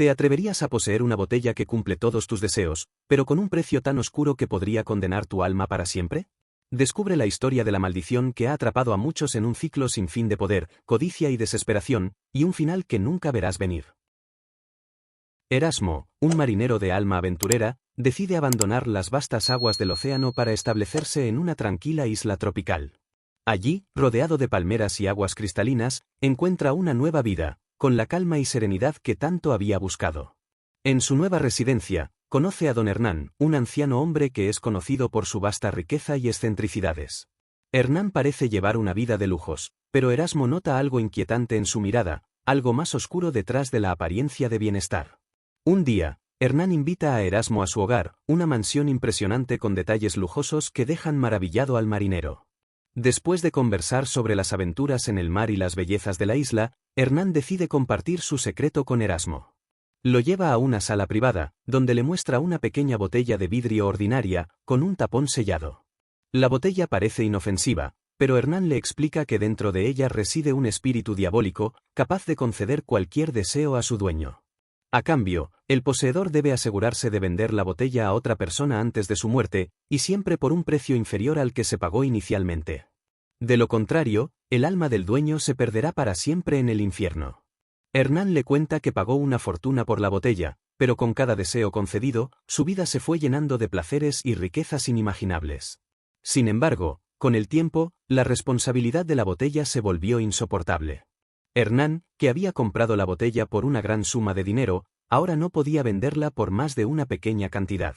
¿Te atreverías a poseer una botella que cumple todos tus deseos, pero con un precio tan oscuro que podría condenar tu alma para siempre? Descubre la historia de la maldición que ha atrapado a muchos en un ciclo sin fin de poder, codicia y desesperación, y un final que nunca verás venir. Erasmo, un marinero de alma aventurera, decide abandonar las vastas aguas del océano para establecerse en una tranquila isla tropical. Allí, rodeado de palmeras y aguas cristalinas, encuentra una nueva vida, con la calma y serenidad que tanto había buscado. En su nueva residencia, conoce a don Hernán, un anciano hombre que es conocido por su vasta riqueza y excentricidades. Hernán parece llevar una vida de lujos, pero Erasmo nota algo inquietante en su mirada, algo más oscuro detrás de la apariencia de bienestar. Un día, Hernán invita a Erasmo a su hogar, una mansión impresionante con detalles lujosos que dejan maravillado al marinero. Después de conversar sobre las aventuras en el mar y las bellezas de la isla, Hernán decide compartir su secreto con Erasmo. Lo lleva a una sala privada, donde le muestra una pequeña botella de vidrio ordinaria, con un tapón sellado. La botella parece inofensiva, pero Hernán le explica que dentro de ella reside un espíritu diabólico, capaz de conceder cualquier deseo a su dueño. A cambio, el poseedor debe asegurarse de vender la botella a otra persona antes de su muerte, y siempre por un precio inferior al que se pagó inicialmente. De lo contrario, el alma del dueño se perderá para siempre en el infierno. Hernán le cuenta que pagó una fortuna por la botella, pero con cada deseo concedido, su vida se fue llenando de placeres y riquezas inimaginables. Sin embargo, con el tiempo, la responsabilidad de la botella se volvió insoportable. Hernán, que había comprado la botella por una gran suma de dinero, ahora no podía venderla por más de una pequeña cantidad.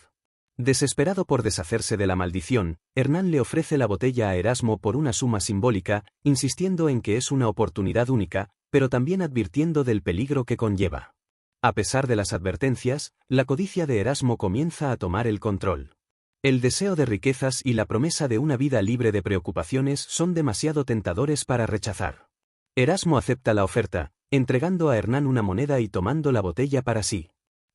Desesperado por deshacerse de la maldición, Hernán le ofrece la botella a Erasmo por una suma simbólica, insistiendo en que es una oportunidad única, pero también advirtiendo del peligro que conlleva. A pesar de las advertencias, la codicia de Erasmo comienza a tomar el control. El deseo de riquezas y la promesa de una vida libre de preocupaciones son demasiado tentadores para rechazar. Erasmo acepta la oferta, entregando a Hernán una moneda y tomando la botella para sí.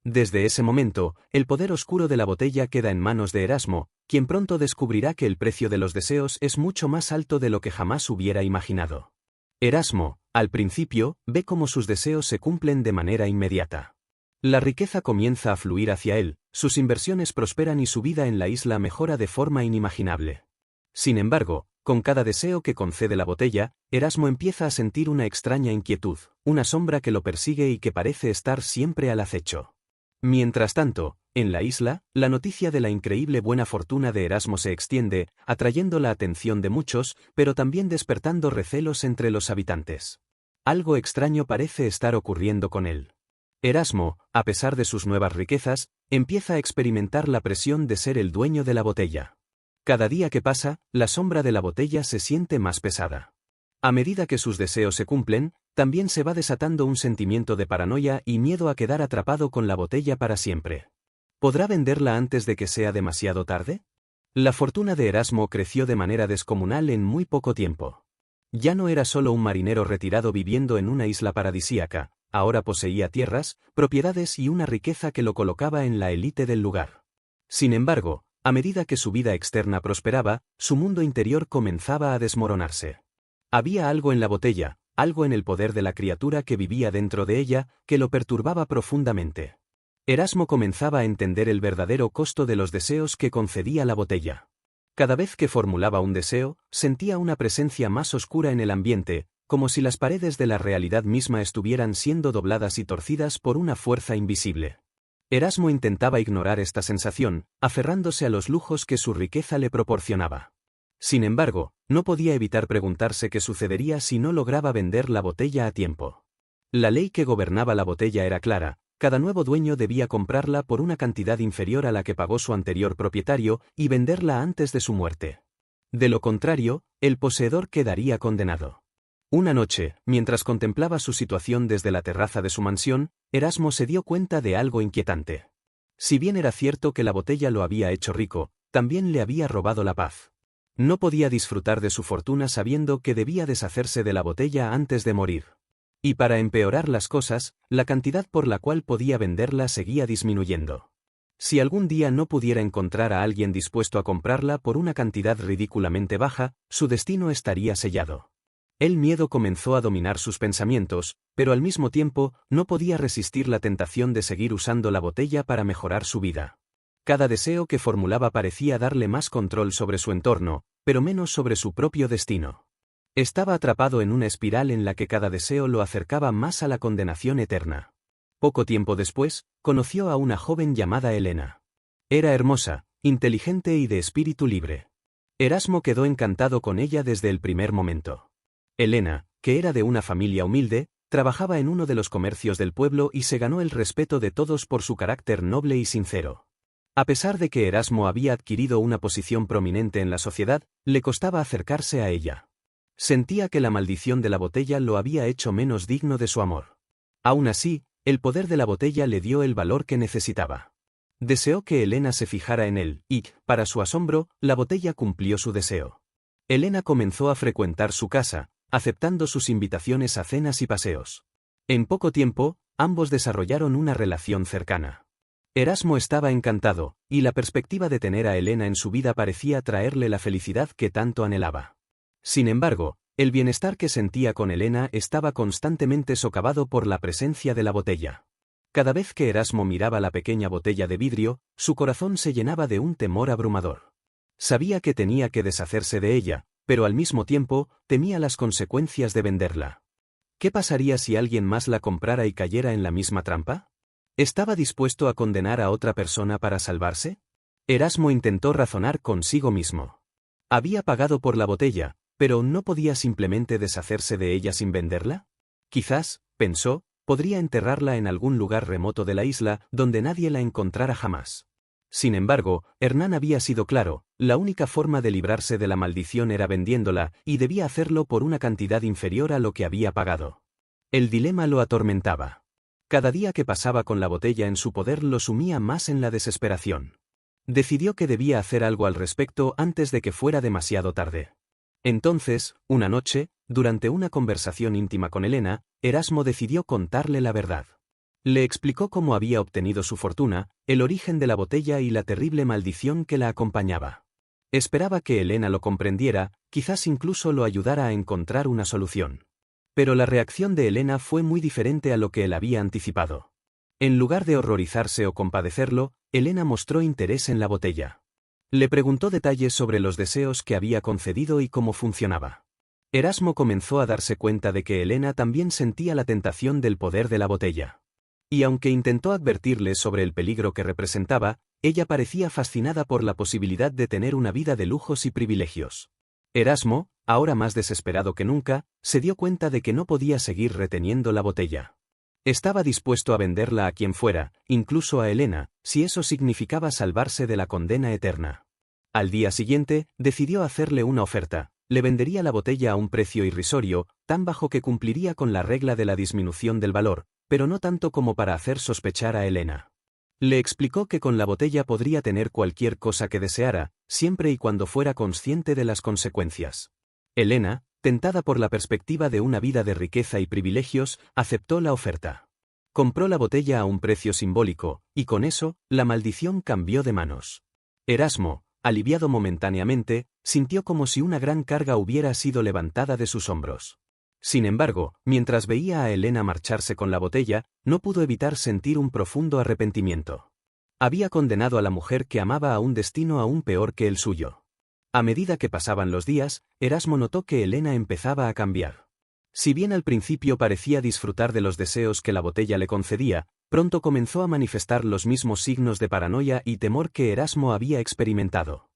Desde ese momento, el poder oscuro de la botella queda en manos de Erasmo, quien pronto descubrirá que el precio de los deseos es mucho más alto de lo que jamás hubiera imaginado. Erasmo, al principio, ve cómo sus deseos se cumplen de manera inmediata. La riqueza comienza a fluir hacia él, sus inversiones prosperan y su vida en la isla mejora de forma inimaginable. Sin embargo, con cada deseo que concede la botella, Erasmo empieza a sentir una extraña inquietud, una sombra que lo persigue y que parece estar siempre al acecho. Mientras tanto, en la isla, la noticia de la increíble buena fortuna de Erasmo se extiende, atrayendo la atención de muchos, pero también despertando recelos entre los habitantes. Algo extraño parece estar ocurriendo con él. Erasmo, a pesar de sus nuevas riquezas, empieza a experimentar la presión de ser el dueño de la botella. Cada día que pasa, la sombra de la botella se siente más pesada. A medida que sus deseos se cumplen, también se va desatando un sentimiento de paranoia y miedo a quedar atrapado con la botella para siempre. ¿Podrá venderla antes de que sea demasiado tarde? La fortuna de Erasmo creció de manera descomunal en muy poco tiempo. Ya no era solo un marinero retirado viviendo en una isla paradisíaca, ahora poseía tierras, propiedades y una riqueza que lo colocaba en la élite del lugar. Sin embargo, a medida que su vida externa prosperaba, su mundo interior comenzaba a desmoronarse. Había algo en la botella, algo en el poder de la criatura que vivía dentro de ella, que lo perturbaba profundamente. Erasmo comenzaba a entender el verdadero costo de los deseos que concedía la botella. Cada vez que formulaba un deseo, sentía una presencia más oscura en el ambiente, como si las paredes de la realidad misma estuvieran siendo dobladas y torcidas por una fuerza invisible. Erasmo intentaba ignorar esta sensación, aferrándose a los lujos que su riqueza le proporcionaba. Sin embargo, no podía evitar preguntarse qué sucedería si no lograba vender la botella a tiempo. La ley que gobernaba la botella era clara: cada nuevo dueño debía comprarla por una cantidad inferior a la que pagó su anterior propietario y venderla antes de su muerte. De lo contrario, el poseedor quedaría condenado. Una noche, mientras contemplaba su situación desde la terraza de su mansión, Erasmo se dio cuenta de algo inquietante. Si bien era cierto que la botella lo había hecho rico, también le había robado la paz. No podía disfrutar de su fortuna sabiendo que debía deshacerse de la botella antes de morir. Y para empeorar las cosas, la cantidad por la cual podía venderla seguía disminuyendo. Si algún día no pudiera encontrar a alguien dispuesto a comprarla por una cantidad ridículamente baja, su destino estaría sellado. El miedo comenzó a dominar sus pensamientos, pero al mismo tiempo, no podía resistir la tentación de seguir usando la botella para mejorar su vida. Cada deseo que formulaba parecía darle más control sobre su entorno, pero menos sobre su propio destino. Estaba atrapado en una espiral en la que cada deseo lo acercaba más a la condenación eterna. Poco tiempo después, conoció a una joven llamada Helena. Era hermosa, inteligente y de espíritu libre. Erasmo quedó encantado con ella desde el primer momento. Helena, que era de una familia humilde, trabajaba en uno de los comercios del pueblo y se ganó el respeto de todos por su carácter noble y sincero. A pesar de que Erasmo había adquirido una posición prominente en la sociedad, le costaba acercarse a ella. Sentía que la maldición de la botella lo había hecho menos digno de su amor. Aún así, el poder de la botella le dio el valor que necesitaba. Deseó que Helena se fijara en él, y, para su asombro, la botella cumplió su deseo. Helena comenzó a frecuentar su casa, aceptando sus invitaciones a cenas y paseos. En poco tiempo, ambos desarrollaron una relación cercana. Erasmo estaba encantado, y la perspectiva de tener a Helena en su vida parecía traerle la felicidad que tanto anhelaba. Sin embargo, el bienestar que sentía con Helena estaba constantemente socavado por la presencia de la botella. Cada vez que Erasmo miraba la pequeña botella de vidrio, su corazón se llenaba de un temor abrumador. Sabía que tenía que deshacerse de ella, pero al mismo tiempo, temía las consecuencias de venderla. ¿Qué pasaría si alguien más la comprara y cayera en la misma trampa? ¿Estaba dispuesto a condenar a otra persona para salvarse? Erasmo intentó razonar consigo mismo. Había pagado por la botella, pero ¿no podía simplemente deshacerse de ella sin venderla? Quizás, pensó, podría enterrarla en algún lugar remoto de la isla donde nadie la encontrara jamás. Sin embargo, Hernán había sido claro, la única forma de librarse de la maldición era vendiéndola, y debía hacerlo por una cantidad inferior a lo que había pagado. El dilema lo atormentaba. Cada día que pasaba con la botella en su poder lo sumía más en la desesperación. Decidió que debía hacer algo al respecto antes de que fuera demasiado tarde. Entonces, una noche, durante una conversación íntima con Helena, Erasmo decidió contarle la verdad. Le explicó cómo había obtenido su fortuna, el origen de la botella y la terrible maldición que la acompañaba. Esperaba que Helena lo comprendiera, quizás incluso lo ayudara a encontrar una solución. Pero la reacción de Helena fue muy diferente a lo que él había anticipado. En lugar de horrorizarse o compadecerlo, Helena mostró interés en la botella. Le preguntó detalles sobre los deseos que había concedido y cómo funcionaba. Erasmo comenzó a darse cuenta de que Helena también sentía la tentación del poder de la botella. Y aunque intentó advertirle sobre el peligro que representaba, ella parecía fascinada por la posibilidad de tener una vida de lujos y privilegios. Erasmo, ahora más desesperado que nunca, se dio cuenta de que no podía seguir reteniendo la botella. Estaba dispuesto a venderla a quien fuera, incluso a Helena, si eso significaba salvarse de la condena eterna. Al día siguiente, decidió hacerle una oferta. Le vendería la botella a un precio irrisorio, tan bajo que cumpliría con la regla de la disminución del valor, pero no tanto como para hacer sospechar a Helena. Le explicó que con la botella podría tener cualquier cosa que deseara, siempre y cuando fuera consciente de las consecuencias. Helena, tentada por la perspectiva de una vida de riqueza y privilegios, aceptó la oferta. Compró la botella a un precio simbólico, y con eso, la maldición cambió de manos. Erasmo, aliviado momentáneamente, sintió como si una gran carga hubiera sido levantada de sus hombros. Sin embargo, mientras veía a Helena marcharse con la botella, no pudo evitar sentir un profundo arrepentimiento. Había condenado a la mujer que amaba a un destino aún peor que el suyo. A medida que pasaban los días, Erasmo notó que Helena empezaba a cambiar. Si bien al principio parecía disfrutar de los deseos que la botella le concedía, pronto comenzó a manifestar los mismos signos de paranoia y temor que Erasmo había experimentado.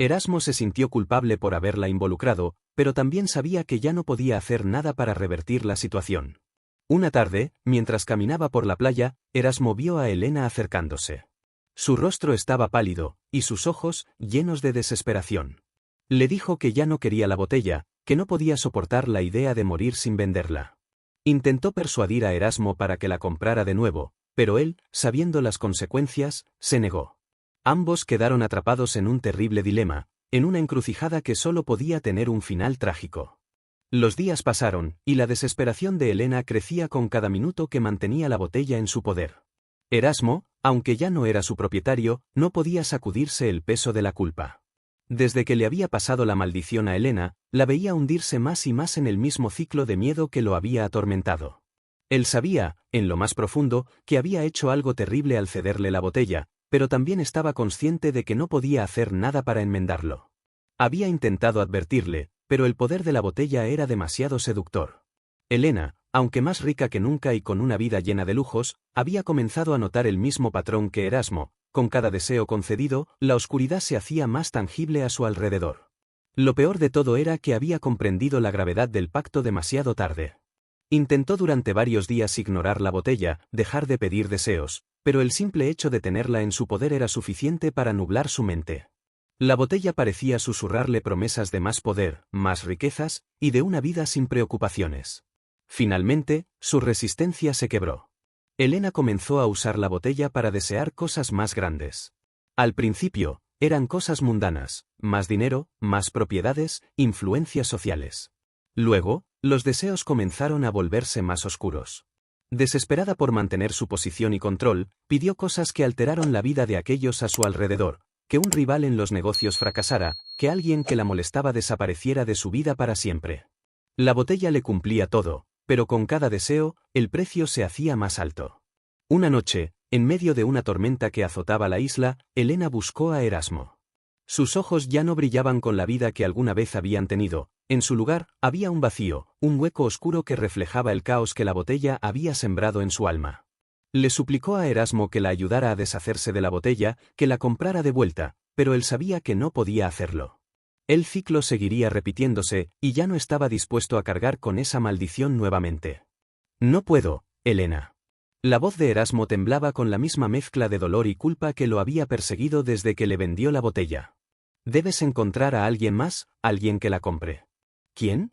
Erasmo se sintió culpable por haberla involucrado, pero también sabía que ya no podía hacer nada para revertir la situación. Una tarde, mientras caminaba por la playa, Erasmo vio a Helena acercándose. Su rostro estaba pálido, y sus ojos, llenos de desesperación. Le dijo que ya no quería la botella, que no podía soportar la idea de morir sin venderla. Intentó persuadir a Erasmo para que la comprara de nuevo, pero él, sabiendo las consecuencias, se negó. Ambos quedaron atrapados en un terrible dilema, en una encrucijada que solo podía tener un final trágico. Los días pasaron, y la desesperación de Helena crecía con cada minuto que mantenía la botella en su poder. Erasmo, aunque ya no era su propietario, no podía sacudirse el peso de la culpa. Desde que le había pasado la maldición a Elena, la veía hundirse más y más en el mismo ciclo de miedo que lo había atormentado. Él sabía, en lo más profundo, que había hecho algo terrible al cederle la botella, pero también estaba consciente de que no podía hacer nada para enmendarlo. Había intentado advertirle, pero el poder de la botella era demasiado seductor. Elena, aunque más rica que nunca y con una vida llena de lujos, había comenzado a notar el mismo patrón que Erasmo. Con cada deseo concedido, la oscuridad se hacía más tangible a su alrededor. Lo peor de todo era que había comprendido la gravedad del pacto demasiado tarde. Intentó durante varios días ignorar la botella, dejar de pedir deseos, pero el simple hecho de tenerla en su poder era suficiente para nublar su mente. La botella parecía susurrarle promesas de más poder, más riquezas, y de una vida sin preocupaciones. Finalmente, su resistencia se quebró. Elena comenzó a usar la botella para desear cosas más grandes. Al principio, eran cosas mundanas, más dinero, más propiedades, influencias sociales. Luego, los deseos comenzaron a volverse más oscuros. Desesperada por mantener su posición y control, pidió cosas que alteraron la vida de aquellos a su alrededor, que un rival en los negocios fracasara, que alguien que la molestaba desapareciera de su vida para siempre. La botella le cumplía todo, pero con cada deseo, el precio se hacía más alto. Una noche, en medio de una tormenta que azotaba la isla, Elena buscó a Erasmo. Sus ojos ya no brillaban con la vida que alguna vez habían tenido, en su lugar, había un vacío, un hueco oscuro que reflejaba el caos que la botella había sembrado en su alma. Le suplicó a Erasmo que la ayudara a deshacerse de la botella, que la comprara de vuelta, pero él sabía que no podía hacerlo. El ciclo seguiría repitiéndose, y ya no estaba dispuesto a cargar con esa maldición nuevamente. No puedo, Elena. La voz de Erasmo temblaba con la misma mezcla de dolor y culpa que lo había perseguido desde que le vendió la botella. Debes encontrar a alguien más, alguien que la compre. ¿Quién?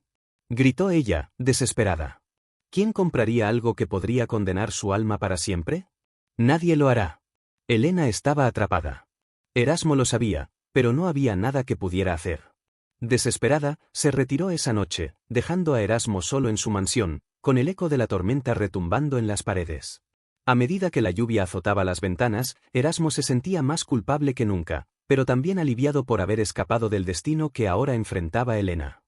Gritó ella, desesperada. ¿Quién compraría algo que podría condenar su alma para siempre? Nadie lo hará. Elena estaba atrapada. Erasmo lo sabía, pero no había nada que pudiera hacer. Desesperada, se retiró esa noche, dejando a Erasmo solo en su mansión, con el eco de la tormenta retumbando en las paredes. A medida que la lluvia azotaba las ventanas, Erasmo se sentía más culpable que nunca, pero también aliviado por haber escapado del destino que ahora enfrentaba Elena.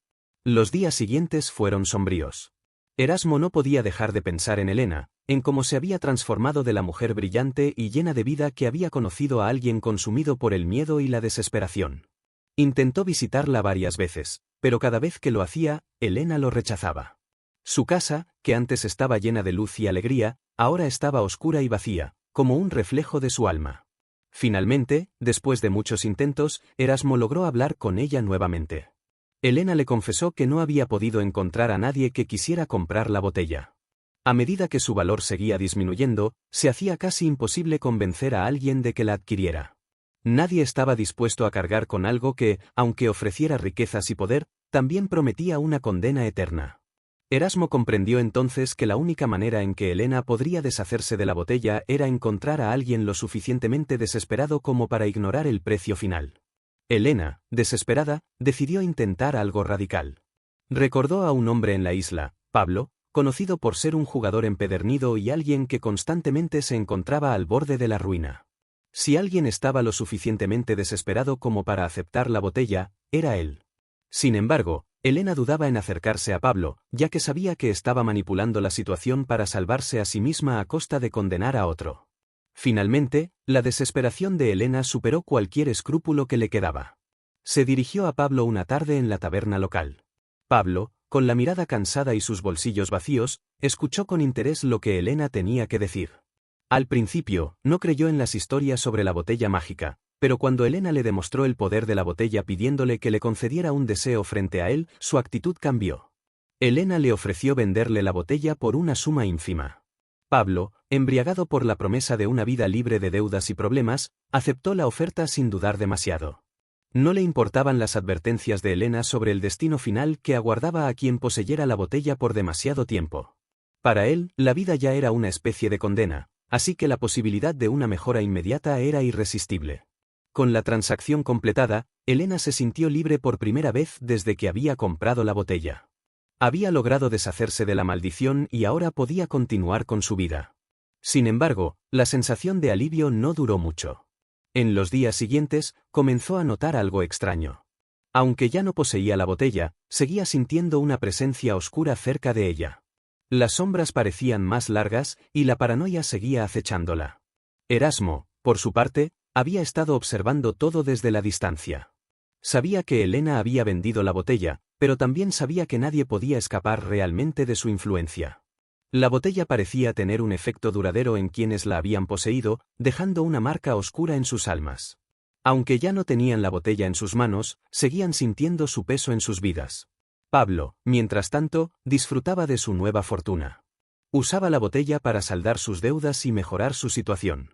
Los días siguientes fueron sombríos. Erasmo no podía dejar de pensar en Elena, en cómo se había transformado de la mujer brillante y llena de vida que había conocido a alguien consumido por el miedo y la desesperación. Intentó visitarla varias veces, pero cada vez que lo hacía, Elena lo rechazaba. Su casa, que antes estaba llena de luz y alegría, ahora estaba oscura y vacía, como un reflejo de su alma. Finalmente, después de muchos intentos, Erasmo logró hablar con ella nuevamente. Elena le confesó que no había podido encontrar a nadie que quisiera comprar la botella. A medida que su valor seguía disminuyendo, se hacía casi imposible convencer a alguien de que la adquiriera. Nadie estaba dispuesto a cargar con algo que, aunque ofreciera riquezas y poder, también prometía una condena eterna. Erasmo comprendió entonces que la única manera en que Elena podría deshacerse de la botella era encontrar a alguien lo suficientemente desesperado como para ignorar el precio final. Elena, desesperada, decidió intentar algo radical. Recordó a un hombre en la isla, Pablo, conocido por ser un jugador empedernido y alguien que constantemente se encontraba al borde de la ruina. Si alguien estaba lo suficientemente desesperado como para aceptar la botella, era él. Sin embargo, Elena dudaba en acercarse a Pablo, ya que sabía que estaba manipulando la situación para salvarse a sí misma a costa de condenar a otro. Finalmente, la desesperación de Elena superó cualquier escrúpulo que le quedaba. Se dirigió a Pablo una tarde en la taberna local. Pablo, con la mirada cansada y sus bolsillos vacíos, escuchó con interés lo que Elena tenía que decir. Al principio, no creyó en las historias sobre la botella mágica, pero cuando Elena le demostró el poder de la botella pidiéndole que le concediera un deseo frente a él, su actitud cambió. Elena le ofreció venderle la botella por una suma ínfima. Pablo, embriagado por la promesa de una vida libre de deudas y problemas, aceptó la oferta sin dudar demasiado. No le importaban las advertencias de Elena sobre el destino final que aguardaba a quien poseyera la botella por demasiado tiempo. Para él, la vida ya era una especie de condena, así que la posibilidad de una mejora inmediata era irresistible. Con la transacción completada, Elena se sintió libre por primera vez desde que había comprado la botella. Había logrado deshacerse de la maldición y ahora podía continuar con su vida. Sin embargo, la sensación de alivio no duró mucho. En los días siguientes, comenzó a notar algo extraño. Aunque ya no poseía la botella, seguía sintiendo una presencia oscura cerca de ella. Las sombras parecían más largas, y la paranoia seguía acechándola. Erasmo, por su parte, había estado observando todo desde la distancia. Sabía que Elena había vendido la botella, pero también sabía que nadie podía escapar realmente de su influencia. La botella parecía tener un efecto duradero en quienes la habían poseído, dejando una marca oscura en sus almas. Aunque ya no tenían la botella en sus manos, seguían sintiendo su peso en sus vidas. Pablo, mientras tanto, disfrutaba de su nueva fortuna. Usaba la botella para saldar sus deudas y mejorar su situación.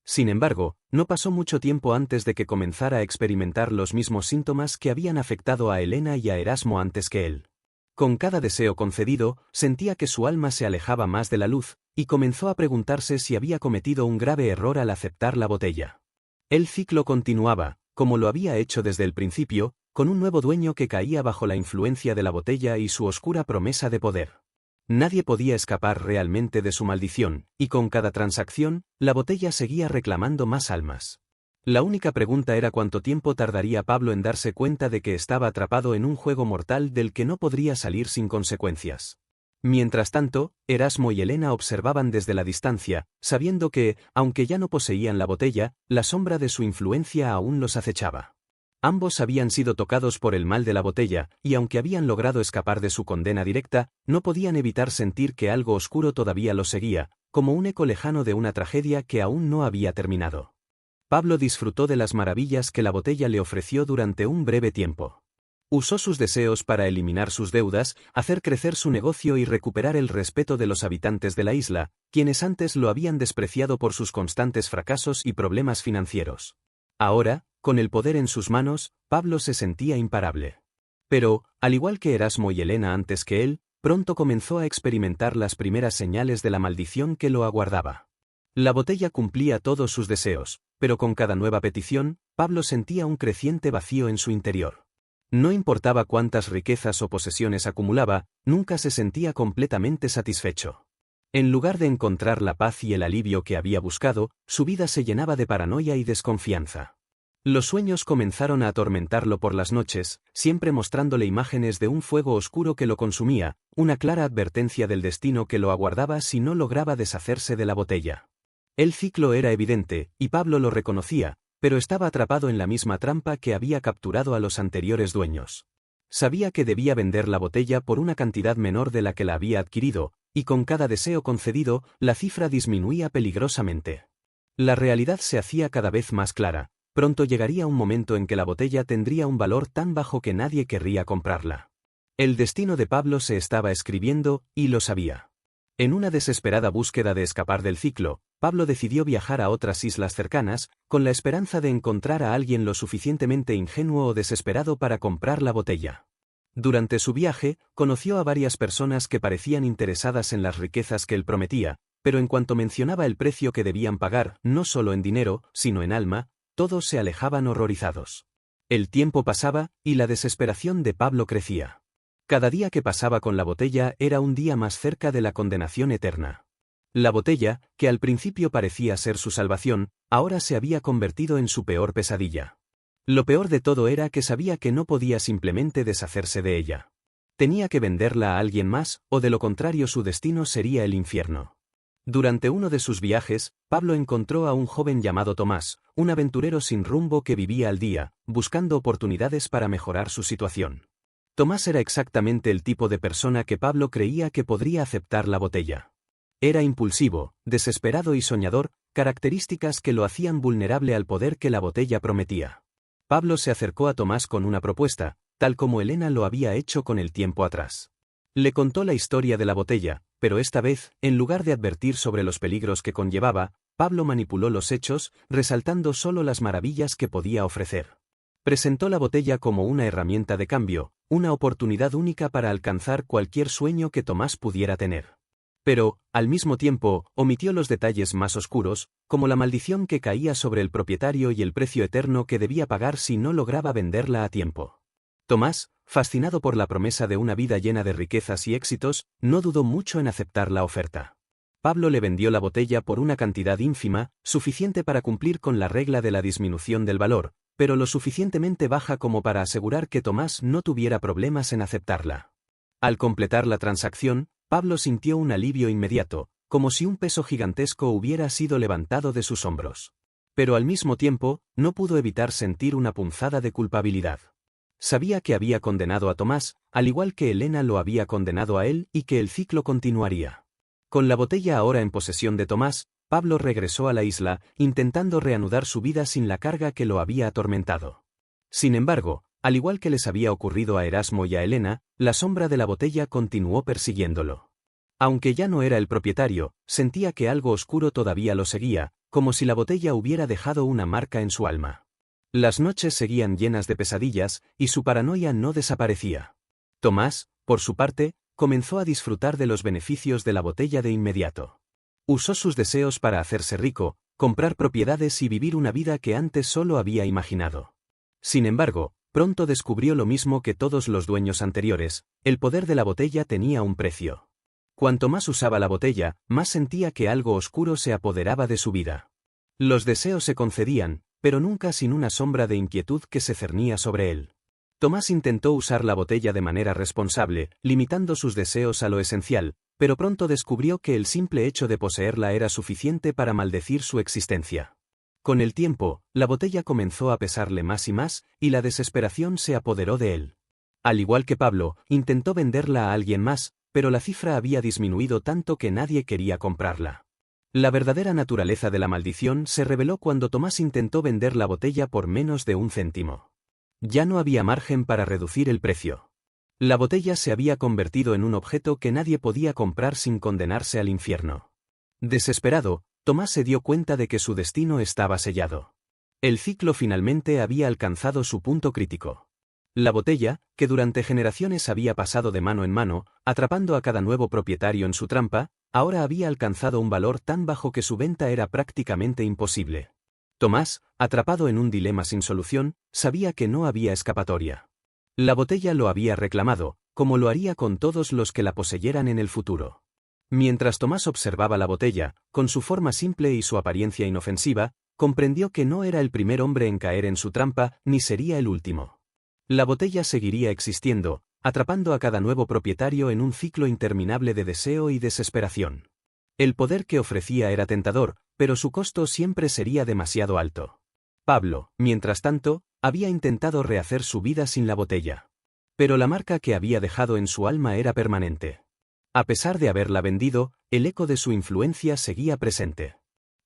Sin embargo, no pasó mucho tiempo antes de que comenzara a experimentar los mismos síntomas que habían afectado a Elena y a Erasmo antes que él. Con cada deseo concedido, sentía que su alma se alejaba más de la luz, y comenzó a preguntarse si había cometido un grave error al aceptar la botella. El ciclo continuaba, como lo había hecho desde el principio, con un nuevo dueño que caía bajo la influencia de la botella y su oscura promesa de poder. Nadie podía escapar realmente de su maldición, y con cada transacción, la botella seguía reclamando más almas. La única pregunta era cuánto tiempo tardaría Pablo en darse cuenta de que estaba atrapado en un juego mortal del que no podría salir sin consecuencias. Mientras tanto, Erasmo y Elena observaban desde la distancia, sabiendo que, aunque ya no poseían la botella, la sombra de su influencia aún los acechaba. Ambos habían sido tocados por el mal de la botella, y aunque habían logrado escapar de su condena directa, no podían evitar sentir que algo oscuro todavía los seguía, como un eco lejano de una tragedia que aún no había terminado. Pablo disfrutó de las maravillas que la botella le ofreció durante un breve tiempo. Usó sus deseos para eliminar sus deudas, hacer crecer su negocio y recuperar el respeto de los habitantes de la isla, quienes antes lo habían despreciado por sus constantes fracasos y problemas financieros. Ahora, con el poder en sus manos, Pablo se sentía imparable. Pero, al igual que Erasmo y Elena antes que él, pronto comenzó a experimentar las primeras señales de la maldición que lo aguardaba. La botella cumplía todos sus deseos, pero con cada nueva petición, Pablo sentía un creciente vacío en su interior. No importaba cuántas riquezas o posesiones acumulaba, nunca se sentía completamente satisfecho. En lugar de encontrar la paz y el alivio que había buscado, su vida se llenaba de paranoia y desconfianza. Los sueños comenzaron a atormentarlo por las noches, siempre mostrándole imágenes de un fuego oscuro que lo consumía, una clara advertencia del destino que lo aguardaba si no lograba deshacerse de la botella. El ciclo era evidente, y Pablo lo reconocía, pero estaba atrapado en la misma trampa que había capturado a los anteriores dueños. Sabía que debía vender la botella por una cantidad menor de la que la había adquirido, y con cada deseo concedido, la cifra disminuía peligrosamente. La realidad se hacía cada vez más clara. Pronto llegaría un momento en que la botella tendría un valor tan bajo que nadie querría comprarla. El destino de Pablo se estaba escribiendo, y lo sabía. En una desesperada búsqueda de escapar del ciclo, Pablo decidió viajar a otras islas cercanas, con la esperanza de encontrar a alguien lo suficientemente ingenuo o desesperado para comprar la botella. Durante su viaje, conoció a varias personas que parecían interesadas en las riquezas que él prometía, pero en cuanto mencionaba el precio que debían pagar, no solo en dinero, sino en alma, todos se alejaban horrorizados. El tiempo pasaba, y la desesperación de Pablo crecía. Cada día que pasaba con la botella era un día más cerca de la condenación eterna. La botella, que al principio parecía ser su salvación, ahora se había convertido en su peor pesadilla. Lo peor de todo era que sabía que no podía simplemente deshacerse de ella. Tenía que venderla a alguien más, o de lo contrario su destino sería el infierno. Durante uno de sus viajes, Pablo encontró a un joven llamado Tomás, un aventurero sin rumbo que vivía al día, buscando oportunidades para mejorar su situación. Tomás era exactamente el tipo de persona que Pablo creía que podría aceptar la botella. Era impulsivo, desesperado y soñador, características que lo hacían vulnerable al poder que la botella prometía. Pablo se acercó a Tomás con una propuesta, tal como Elena lo había hecho con el tiempo atrás. Le contó la historia de la botella, pero esta vez, en lugar de advertir sobre los peligros que conllevaba, Pablo manipuló los hechos, resaltando solo las maravillas que podía ofrecer. Presentó la botella como una herramienta de cambio, una oportunidad única para alcanzar cualquier sueño que Tomás pudiera tener. Pero, al mismo tiempo, omitió los detalles más oscuros, como la maldición que caía sobre el propietario y el precio eterno que debía pagar si no lograba venderla a tiempo. Tomás, fascinado por la promesa de una vida llena de riquezas y éxitos, no dudó mucho en aceptar la oferta. Pablo le vendió la botella por una cantidad ínfima, suficiente para cumplir con la regla de la disminución del valor, pero lo suficientemente baja como para asegurar que Tomás no tuviera problemas en aceptarla. Al completar la transacción, Pablo sintió un alivio inmediato, como si un peso gigantesco hubiera sido levantado de sus hombros. Pero al mismo tiempo, no pudo evitar sentir una punzada de culpabilidad. Sabía que había condenado a Tomás, al igual que Elena lo había condenado a él y que el ciclo continuaría. Con la botella ahora en posesión de Tomás, Pablo regresó a la isla, intentando reanudar su vida sin la carga que lo había atormentado. Sin embargo, al igual que les había ocurrido a Erasmo y a Elena, la sombra de la botella continuó persiguiéndolo. Aunque ya no era el propietario, sentía que algo oscuro todavía lo seguía, como si la botella hubiera dejado una marca en su alma. Las noches seguían llenas de pesadillas, y su paranoia no desaparecía. Tomás, por su parte, comenzó a disfrutar de los beneficios de la botella de inmediato. Usó sus deseos para hacerse rico, comprar propiedades y vivir una vida que antes solo había imaginado. Sin embargo, pronto descubrió lo mismo que todos los dueños anteriores: el poder de la botella tenía un precio. Cuanto más usaba la botella, más sentía que algo oscuro se apoderaba de su vida. Los deseos se concedían, pero nunca sin una sombra de inquietud que se cernía sobre él. Tomás intentó usar la botella de manera responsable, limitando sus deseos a lo esencial, pero pronto descubrió que el simple hecho de poseerla era suficiente para maldecir su existencia. Con el tiempo, la botella comenzó a pesarle más y más, y la desesperación se apoderó de él. Al igual que Pablo, intentó venderla a alguien más, pero la cifra había disminuido tanto que nadie quería comprarla. La verdadera naturaleza de la maldición se reveló cuando Tomás intentó vender la botella por menos de 1 céntimo. Ya no había margen para reducir el precio. La botella se había convertido en un objeto que nadie podía comprar sin condenarse al infierno. Desesperado, Tomás se dio cuenta de que su destino estaba sellado. El ciclo finalmente había alcanzado su punto crítico. La botella, que durante generaciones había pasado de mano en mano, atrapando a cada nuevo propietario en su trampa, ahora había alcanzado un valor tan bajo que su venta era prácticamente imposible. Tomás, atrapado en un dilema sin solución, sabía que no había escapatoria. La botella lo había reclamado, como lo haría con todos los que la poseyeran en el futuro. Mientras Tomás observaba la botella, con su forma simple y su apariencia inofensiva, comprendió que no era el primer hombre en caer en su trampa, ni sería el último. La botella seguiría existiendo, atrapando a cada nuevo propietario en un ciclo interminable de deseo y desesperación. El poder que ofrecía era tentador, pero su costo siempre sería demasiado alto. Pablo, mientras tanto, había intentado rehacer su vida sin la botella. Pero la marca que había dejado en su alma era permanente. A pesar de haberla vendido, el eco de su influencia seguía presente.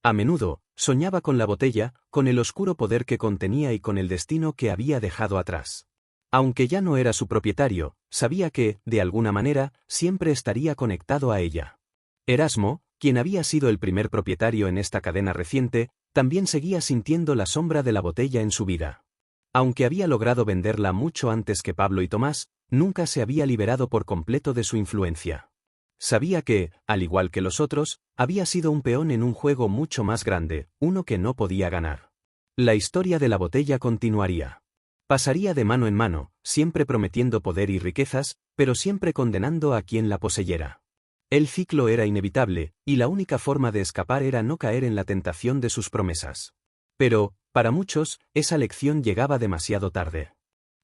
A menudo, soñaba con la botella, con el oscuro poder que contenía y con el destino que había dejado atrás. Aunque ya no era su propietario, sabía que, de alguna manera, siempre estaría conectado a ella. Erasmo, quien había sido el primer propietario en esta cadena reciente, también seguía sintiendo la sombra de la botella en su vida. Aunque había logrado venderla mucho antes que Pablo y Tomás, nunca se había liberado por completo de su influencia. Sabía que, al igual que los otros, había sido un peón en un juego mucho más grande, uno que no podía ganar. La historia de la botella continuaría. Pasaría de mano en mano, siempre prometiendo poder y riquezas, pero siempre condenando a quien la poseyera. El ciclo era inevitable, y la única forma de escapar era no caer en la tentación de sus promesas. Pero, para muchos, esa lección llegaba demasiado tarde.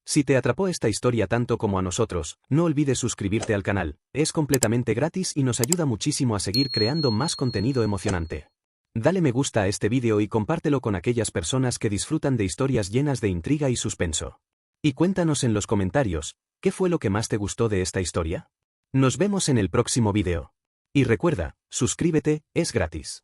Si te atrapó esta historia tanto como a nosotros, no olvides suscribirte al canal, es completamente gratis y nos ayuda muchísimo a seguir creando más contenido emocionante. Dale me gusta a este vídeo y compártelo con aquellas personas que disfrutan de historias llenas de intriga y suspenso. Y cuéntanos en los comentarios, ¿qué fue lo que más te gustó de esta historia? Nos vemos en el próximo vídeo. Y recuerda, suscríbete, es gratis.